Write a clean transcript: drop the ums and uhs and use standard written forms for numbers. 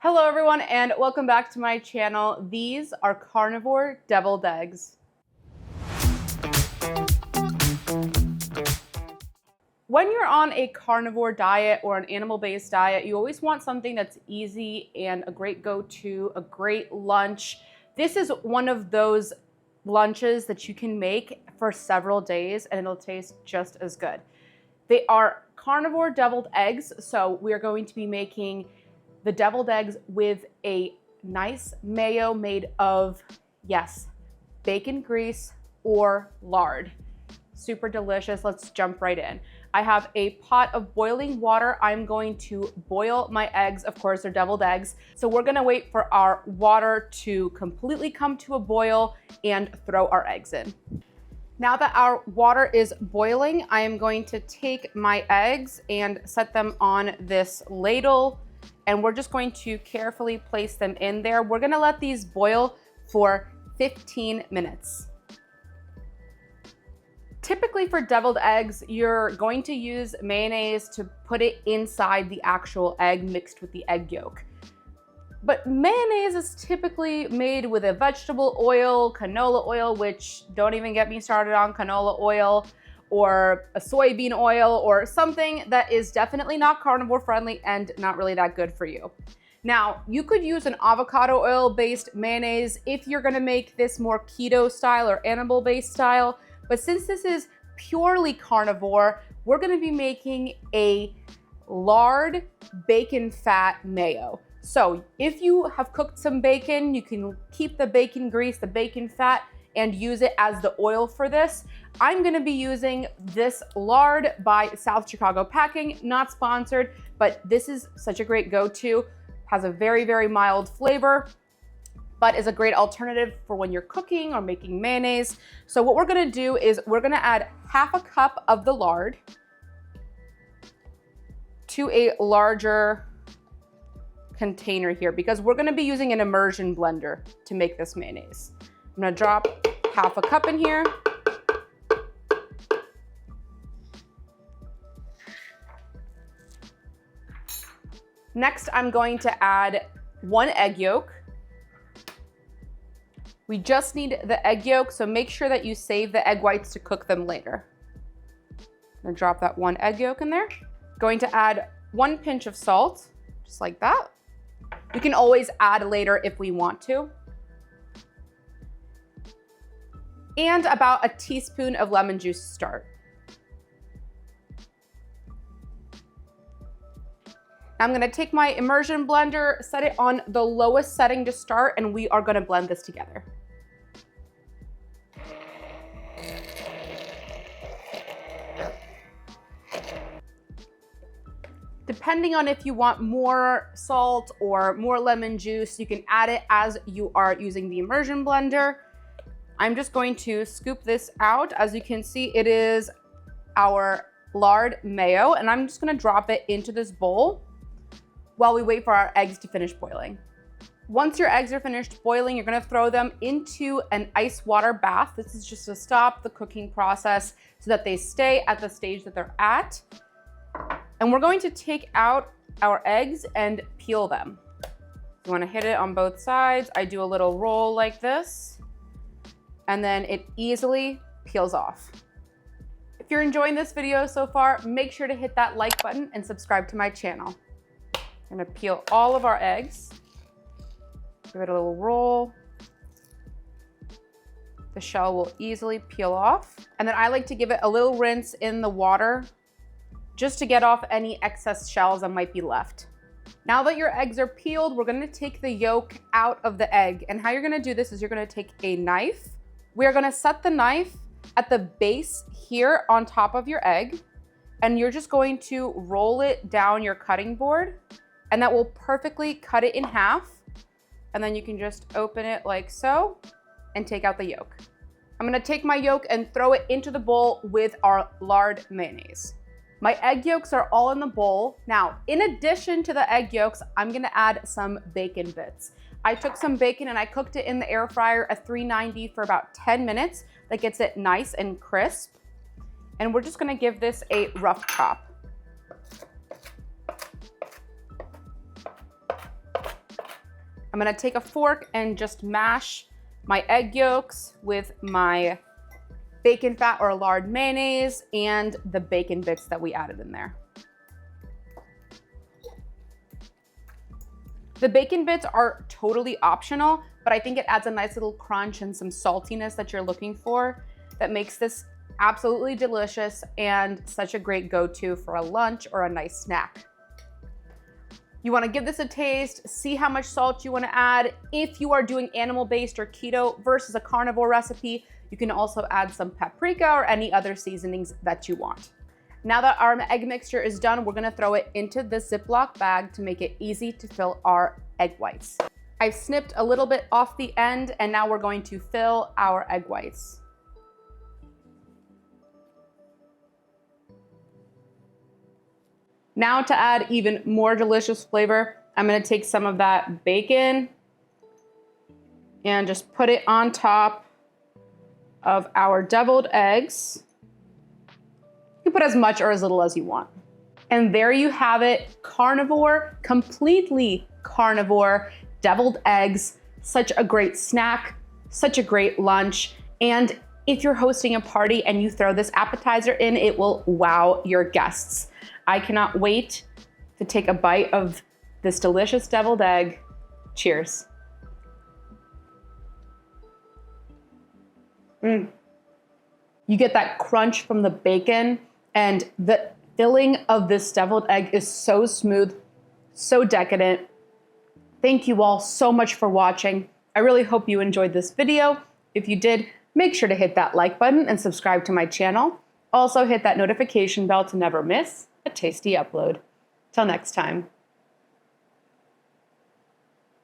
Hello everyone and welcome back to my channel. These are carnivore deviled eggs. When you're on a carnivore diet or an animal-based diet, you always want something that's easy and a great go-to, a great lunch. This is one of those lunches that you can make for several days and it'll taste just as good. They are carnivore deviled eggs, so we are going to be making the deviled eggs with a nice mayo made of, yes, bacon grease or lard. Super delicious. Let's jump right in. I have a pot of boiling water. I'm going to boil my eggs. Of course, they're deviled eggs. So we're gonna wait for our water to completely come to a boil and throw our eggs in. Now that our water is boiling, I am going to take my eggs and set them on this ladle, and we're just going to carefully place them in there. We're gonna let these boil for 15 minutes. Typically for deviled eggs, you're going to use mayonnaise to put it inside the actual egg mixed with the egg yolk. But mayonnaise is typically made with a vegetable oil, canola oil, which don't even get me started on canola oil, or a soybean oil, or something that is definitely not carnivore friendly and not really that good for you. Now, you could use an avocado oil based mayonnaise if you're gonna make this more keto style or animal based style, but since this is purely carnivore, we're gonna be making a lard bacon fat mayo. So if you have cooked some bacon, you can keep the bacon grease, the bacon fat, and use it as the oil for this. I'm gonna be using this lard by South Chicago Packing, not sponsored, but this is such a great go-to. Has a very, very mild flavor, but is a great alternative for when you're cooking or making mayonnaise. So what we're gonna do is we're gonna add half a cup of the lard to a larger container here because we're gonna be using an immersion blender to make this mayonnaise. I'm gonna drop half a cup in here. Next, I'm going to add 1 egg yolk. We just need the egg yolk, so make sure that you save the egg whites to cook them later. I'm gonna drop that 1 egg yolk in there. Going to add 1 pinch of salt, just like that. We can always add later if we want to. And about a teaspoon of lemon juice to start. I'm gonna take my immersion blender, set it on the lowest setting to start, and we are gonna blend this together. Depending on if you want more salt or more lemon juice, you can add it as you are using the immersion blender. I'm just going to scoop this out. As you can see, it is our lard mayo, and I'm just gonna drop it into this bowl while we wait for our eggs to finish boiling. Once your eggs are finished boiling, you're gonna throw them into an ice water bath. This is just to stop the cooking process so that they stay at the stage that they're at. And we're going to take out our eggs and peel them. You wanna hit it on both sides. I do a little roll like this, and then it easily peels off. If you're enjoying this video so far, make sure to hit that like button and subscribe to my channel. I'm gonna peel all of our eggs. Give it a little roll. The shell will easily peel off. And then I like to give it a little rinse in the water just to get off any excess shells that might be left. Now that your eggs are peeled, we're gonna take the yolk out of the egg. And how you're gonna do this is you're gonna take a knife. We're gonna set the knife at the base here on top of your egg, and you're just going to roll it down your cutting board, and that will perfectly cut it in half. And then you can just open it like so and take out the yolk. I'm gonna take my yolk and throw it into the bowl with our lard mayonnaise. My egg yolks are all in the bowl. Now, in addition to the egg yolks, I'm gonna add some bacon bits. I took some bacon and I cooked it in the air fryer at 390 for about 10 minutes. That gets it nice and crisp. And we're just gonna give this a rough chop. I'm gonna take a fork and just mash my egg yolks with my bacon fat or lard mayonnaise and the bacon bits that we added in there. The bacon bits are totally optional, but I think it adds a nice little crunch and some saltiness that you're looking for that makes this absolutely delicious and such a great go-to for a lunch or a nice snack. You wanna give this a taste, see how much salt you wanna add. If you are doing animal-based or keto versus a carnivore recipe, you can also add some paprika or any other seasonings that you want. Now that our egg mixture is done, we're gonna throw it into this Ziploc bag to make it easy to fill our egg whites. I've snipped a little bit off the end, and now we're going to fill our egg whites. Now to add even more delicious flavor, I'm gonna take some of that bacon and just put it on top of our deviled eggs. You can put as much or as little as you want. And there you have it, carnivore, completely carnivore, deviled eggs. Such a great snack, such a great lunch. And if you're hosting a party and you throw this appetizer in, it will wow your guests. I cannot wait to take a bite of this delicious deviled egg. Cheers. You get that crunch from the bacon, and the filling of this deviled egg is so smooth, so decadent. Thank you all so much for watching. I really hope you enjoyed this video. If you did, make sure to hit that like button and subscribe to my channel. Also hit that notification bell to never miss a tasty upload. Till next time.